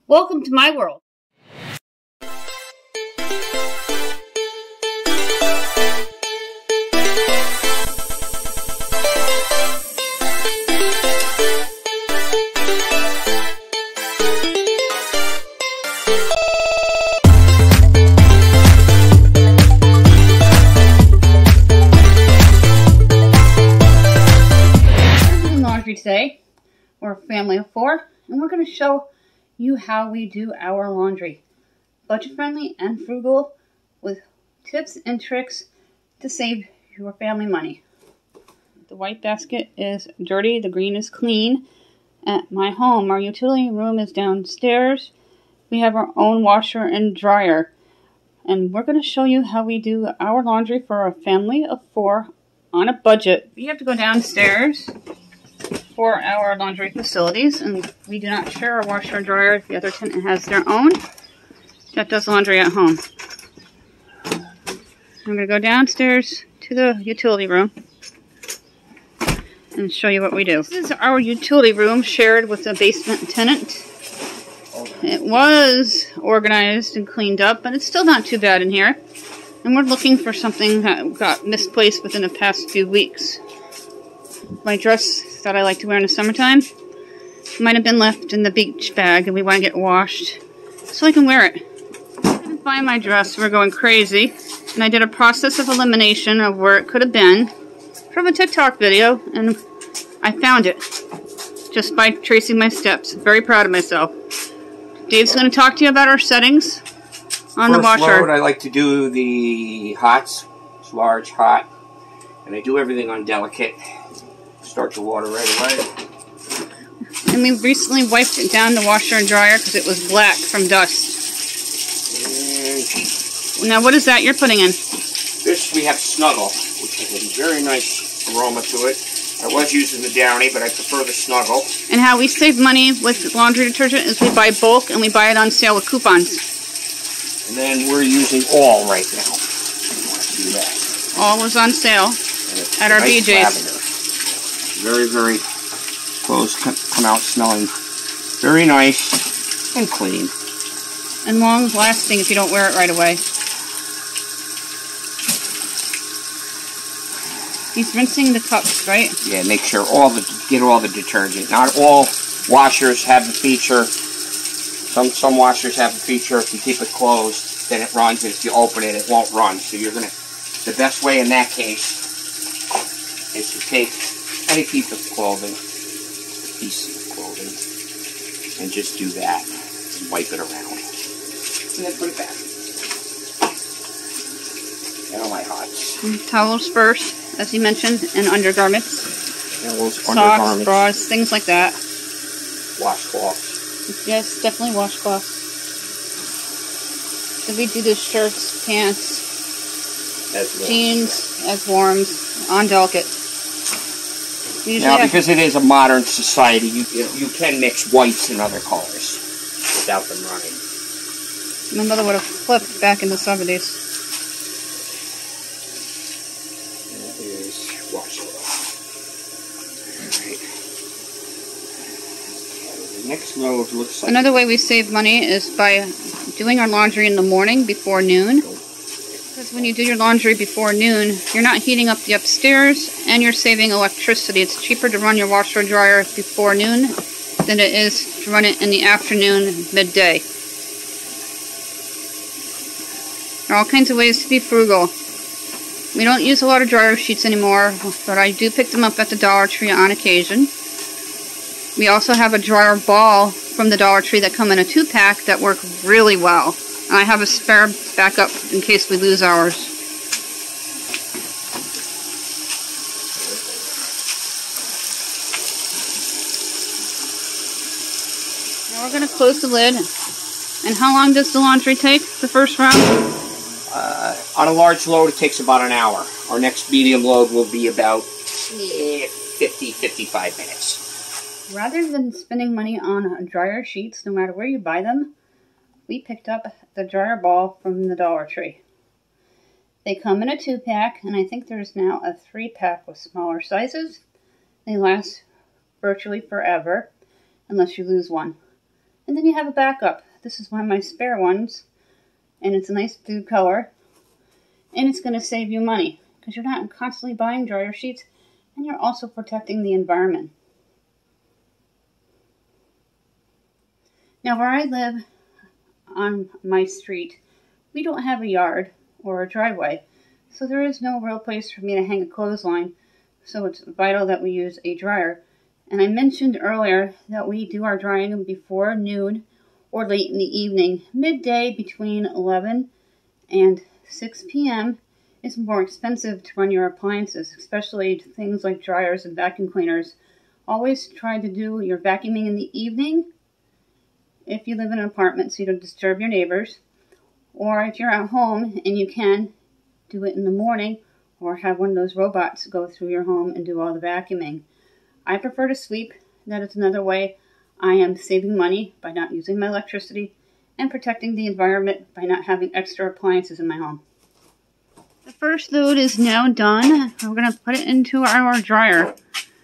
Welcome to my world. We're doing laundry today. We're a family of 4, and we're going to show you how we do our laundry. Budget friendly and frugal, with tips and tricks to save your family money. The white basket is dirty, the green is clean. At my home, our utility room is downstairs. We have our own washer and dryer. And we're going to show you how we do our laundry for a family of 4 on a budget. We have to go downstairs for our laundry facilities, and we do not share our washer and dryer. The other tenant has their own that does laundry at home. I'm going to go downstairs to the utility room and show you what we do. This is our utility room shared with the basement tenant. It was organized and cleaned up, but it's still not too bad in here. And we're looking for something that got misplaced within the past few weeks. My dress that I like to wear in the summertime might have been left in the beach bag, and we want to get washed so I can wear it. I couldn't find my dress. We're going crazy, and I did a process of elimination of where it could have been from a TikTok video, and I found it just by tracing my steps. Very proud of myself. Dave's going to talk to you about our settings on the washer. First load, I like to do the hots. It's large, hot, and I do everything on delicate. Start the water right away. And we recently wiped it down the washer and dryer because it was black from dust. Now what is that you're putting in? This we have Snuggle, which has a very nice aroma to it. I was using the Downy, but I prefer the Snuggle. And how we save money with laundry detergent is we buy bulk and we buy it on sale with coupons. And then we're using All right now. I want to do that. All was on sale at our nice BJ's. lavender. Very, very close. Come out smelling very nice and clean. And long lasting if you don't wear it right away. He's rinsing the cups, right? Yeah, make sure get all the detergent. Not all washers have the feature. Some washers have the feature if you keep it closed, then it runs, and if you open it, it won't run. So the best way in that case is to take any piece of clothing, and just do that and wipe it around. And then put it back. And all my hots. And towels first, as he mentioned, and undergarments. Towels, Socks, undergarments, bras, things like that. washcloths. Yes, definitely washcloths. So we do the shirts, pants, jeans, as warms, on delicate. Now, because it is a modern society, you can mix whites and other colors without them running. My mother would have flipped back in the 70s. That is washcloth. Alright. The next load looks like... Another way we save money is by doing our laundry in the morning before noon. Because when you do your laundry before noon, you're not heating up the upstairs and you're saving electricity. It's cheaper to run your washer and dryer before noon than it is to run it in the afternoon, midday. There are all kinds of ways to be frugal. We don't use a lot of dryer sheets anymore, but I do pick them up at the Dollar Tree on occasion. We also have a dryer ball from the Dollar Tree that come in a 2-pack that work really well. And I have a spare backup in case we lose ours. Now we're going to close the lid. And how long does the laundry take, the first round? On a large load, it takes about an hour. Our next medium load will be about 50-55 minutes. Rather than spending money on dryer sheets, no matter where you buy them, we picked up the dryer ball from the Dollar Tree. They come in a 2-pack, and I think there's now a 3-pack with smaller sizes. They last virtually forever, unless you lose one. And then you have a backup. This is one of my spare ones, and it's a nice blue color, and it's going to save you money because you're not constantly buying dryer sheets, and you're also protecting the environment. Now, where I live on my street, we don't have a yard or a driveway, so there is no real place for me to hang a clothesline, so it's vital that we use a dryer. And I mentioned earlier that we do our drying before noon or late in the evening. Midday between 11 and 6 p.m. is more expensive to run your appliances, especially things like dryers and vacuum cleaners. Always try to do your vacuuming in the evening if you live in an apartment so you don't disturb your neighbors. Or if you're at home and you can, do it in the morning or have one of those robots go through your home and do all the vacuuming. I prefer to sweep. That is another way I am saving money by not using my electricity and protecting the environment by not having extra appliances in my home. The first load is now done. We're going to put it into our dryer.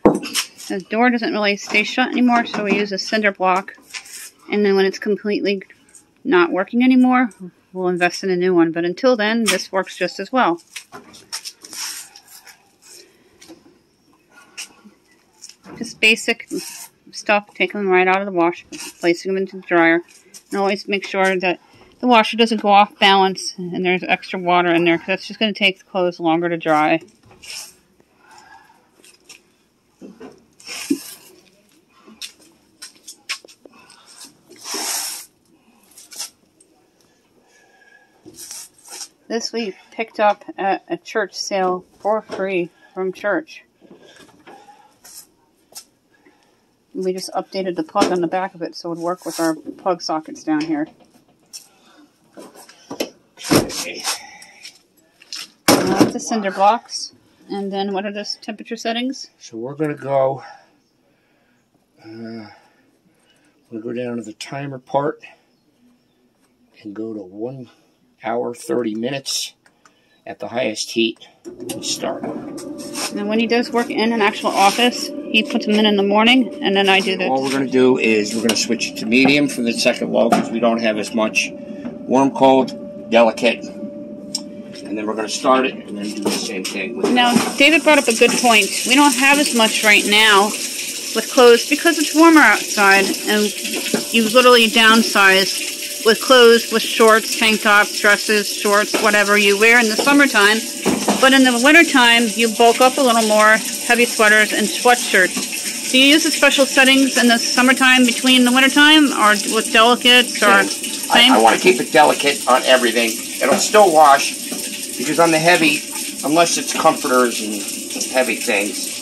The door doesn't really stay shut anymore, so we use a cinder block. And then when it's completely not working anymore, we'll invest in a new one. But until then, this works just as well. Just basic stuff, taking them right out of the wash, placing them into the dryer. And always make sure that the washer doesn't go off balance and there's extra water in there, because that's just going to take the clothes longer to dry. This we picked up at a church sale for free from church. We just updated the plug on the back of it so it would work with our plug sockets down here. Okay. The cinder blocks. And then what are the temperature settings? So we're going to go, down to the timer part and go to 1 hour 30 minutes at the highest heat and start. And when he does work in an actual office, he puts them in the morning, and then I do this. All we're going to do is we're going to switch it to medium for the second load because we don't have as much warm, cold, delicate. And then we're going to start it and then do the same thing. Now, David brought up a good point. We don't have as much right now with clothes because it's warmer outside, and you literally downsize with clothes, with shorts, tank tops, dresses, shorts, whatever you wear in the summertime. But in the wintertime, you bulk up a little more, heavy sweaters and sweatshirts. Do you use the special settings in the summertime between the wintertime, or with delicates, or same? I want to keep it delicate on everything. It'll still wash, because on the heavy, unless it's comforters and heavy things,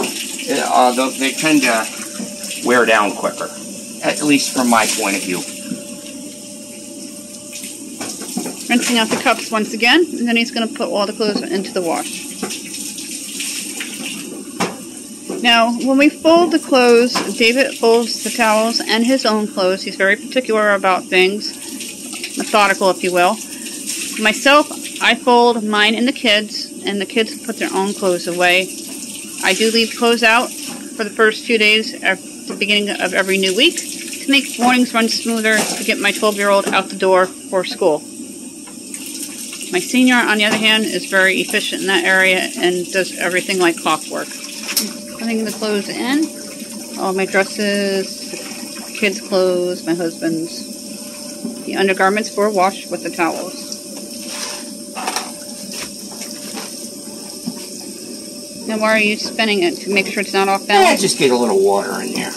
they tend to wear down quicker, at least from my point of view. Rinsing out the cups once again, and then he's going to put all the clothes into the wash. Now, when we fold the clothes, David folds the towels and his own clothes. He's very particular about things, methodical, if you will. Myself, I fold mine and the kids put their own clothes away. I do leave clothes out for the first 2 days at the beginning of every new week to make mornings run smoother, to get my 12-year-old out the door for school. My senior, on the other hand, is very efficient in that area and does everything like clockwork. Putting the clothes in, all my dresses, the kids' clothes, my husband's, the undergarments were washed with the towels. Now, why are you spinning it? To make sure it's not off balance? Yeah, just get a little water in there.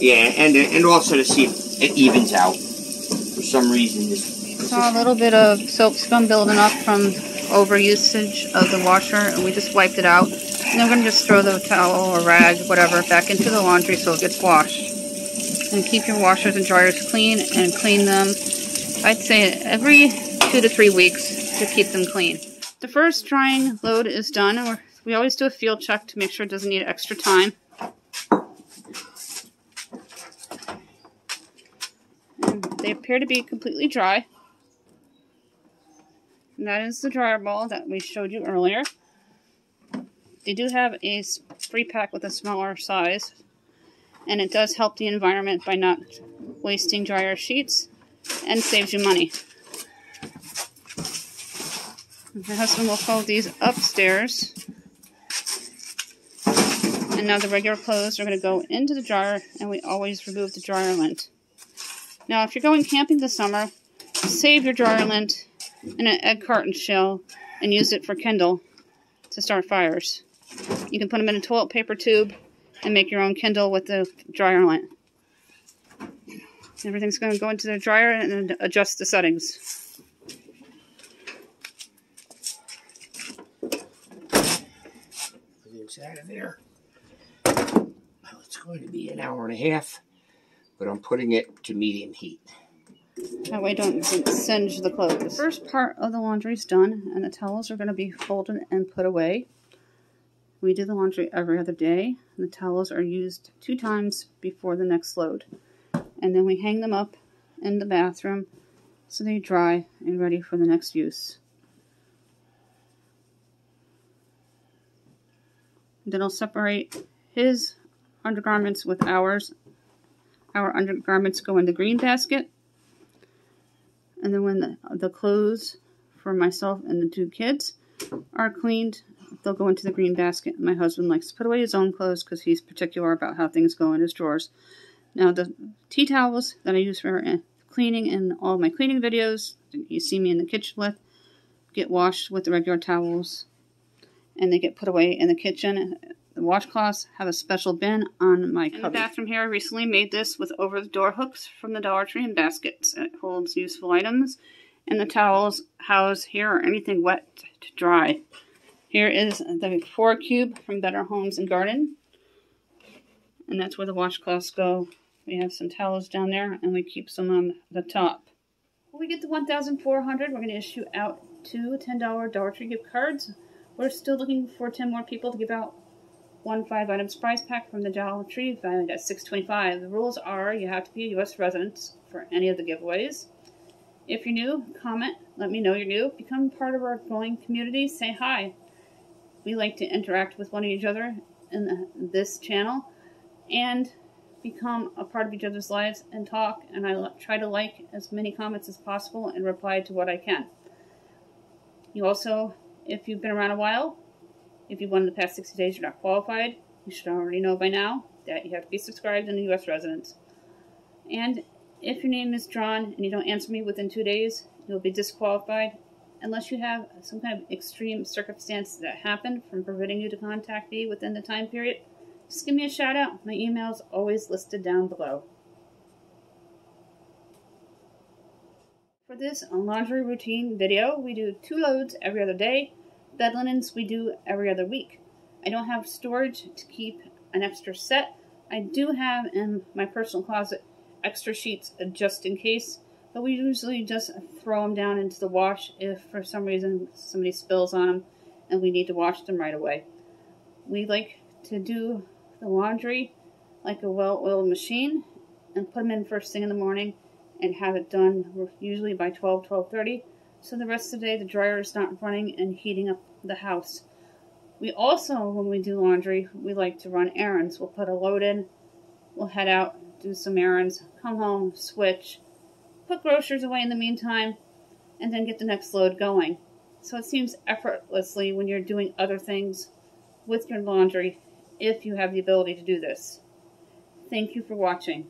Yeah, and also to see if it evens out. For some reason, saw a little bit of soap scum building up from overusage of the washer, and we just wiped it out. And then we're going to just throw the towel or rag, whatever, back into the laundry so it gets washed. And keep your washers and dryers clean, and clean them, I'd say, every 2 to 3 weeks to keep them clean. The first drying load is done, and we always do a field check to make sure it doesn't need extra time. And they appear to be completely dry. And that is the dryer ball that we showed you earlier. They do have a free pack with a smaller size, and it does help the environment by not wasting dryer sheets and saves you money. My husband will fold these upstairs. And now the regular clothes are going to go into the dryer, and we always remove the dryer lint. Now, if you're going camping this summer, save your dryer lint in an egg carton shell and use it for kindle to start fires. You can put them in a toilet paper tube and make your own kindle with the dryer lint. Everything's going to go into the dryer and then adjust the settings. Everything's out of there. Well, it's going to be an hour and a half, but I'm putting it to medium heat. That way it don't singe the clothes. The first part of the laundry is done, and the towels are going to be folded and put away. We do the laundry every other day. And the towels are used 2 times before the next load. And then we hang them up in the bathroom so they dry and ready for the next use. Then I'll separate his undergarments with ours. Our undergarments go in the green basket. And then when the clothes for myself and the 2 kids are cleaned, they'll go into the green basket. My husband likes to put away his own clothes because he's particular about how things go in his drawers. Now, the tea towels that I use for cleaning in all my cleaning videos, you see me in the kitchen with, get washed with the regular towels. And they get put away in the kitchen. The washcloths have a special bin on my cubby. In the bathroom here, I recently made this with over-the-door hooks from the Dollar Tree and baskets. It holds useful items. And the towels house here or anything wet to dry. Here is the 4 cube from Better Homes and Garden. And that's where the washcloths go. We have some towels down there, and we keep some on the top. When we get to 1,400, we're going to issue out 2 $10 Dollar Tree gift cards. We're still looking for 10 more people to give out 1 5-item prize pack from the Dollar Tree, valued at $6.25. The rules are you have to be a U.S. resident for any of the giveaways. If you're new, comment, let me know you're new. Become part of our growing community, say hi. We like to interact with one of each other in this channel and become a part of each other's lives and talk, and I try to like as many comments as possible and reply to what I can. You also, if you've been around a while, if you've won in the past 60 days, you're not qualified. You should already know by now that you have to be subscribed and a U.S. resident. And if your name is drawn and you don't answer me within 2 days, you'll be disqualified unless you have some kind of extreme circumstance that happened from preventing you to contact me within the time period. Just give me a shout out. My email is always listed down below. For this laundry routine video, we do 2 loads every other day. Bed linens we do every other week. I don't have storage to keep an extra set. I do have in my personal closet extra sheets just in case, but we usually just throw them down into the wash if for some reason somebody spills on them and we need to wash them right away. We like to do the laundry like a well-oiled machine and put them in first thing in the morning and have it done usually by 12:30, so the rest of the day the dryer is not running and heating up the house. We also, when we do laundry, we like to run errands. We'll put a load in, we'll head out, do some errands, come home, switch, put groceries away in the meantime, and then get the next load going. So it seems effortlessly when you're doing other things with your laundry if you have the ability to do this. Thank you for watching.